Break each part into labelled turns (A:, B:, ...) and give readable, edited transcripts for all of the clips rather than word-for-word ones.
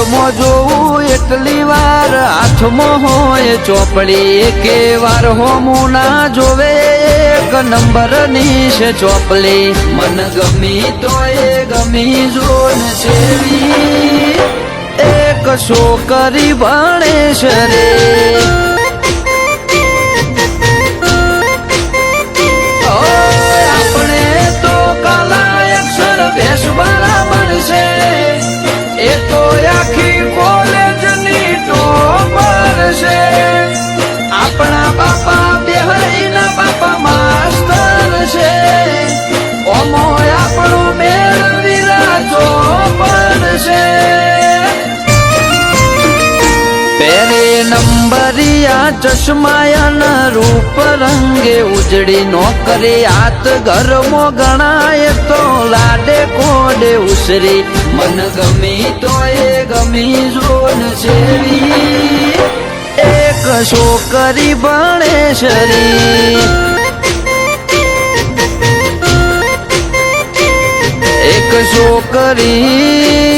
A: નજરમાં જોવું એટલી વાર હાથમાં હોય ચોપડી કે વાર હોમું ના જોવે એક નંબરની છે ચોપલી મન ગમી તો એ ગમી જોન સેવી એક છોકરી ભણે છે રે આપણે તો કાલા અક્ષર ભેસ બરાબર છે એ તો આખી કોલેજની ટોપર છે આપણા બાપા બેહરીના બાપા માસ્ટર છે ઓમો આપણો મેળવીરા ચોપર છે પેરે નંબરિયા ચશ્માયાના રૂપ રંગે ઉજળી નોકરી હાથ ઘરમાં ગણાય તો લાડે કોડે ઉસરી મન ગમી તો એ ગમી જોન સેવી એક છોકરી ભણે શરી એક છોકરી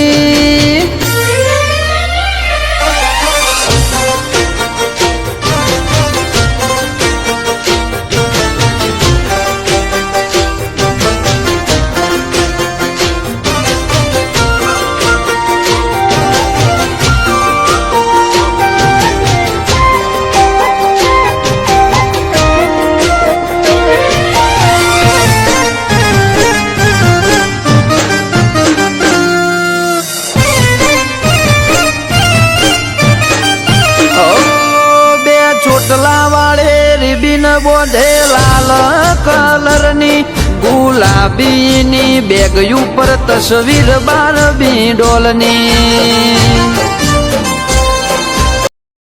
A: ચોટલા વાળે રીબીન બોધે લાલ કલરની ગુલાબીની બેગ ઉપર તસવીર બારબી ડોલની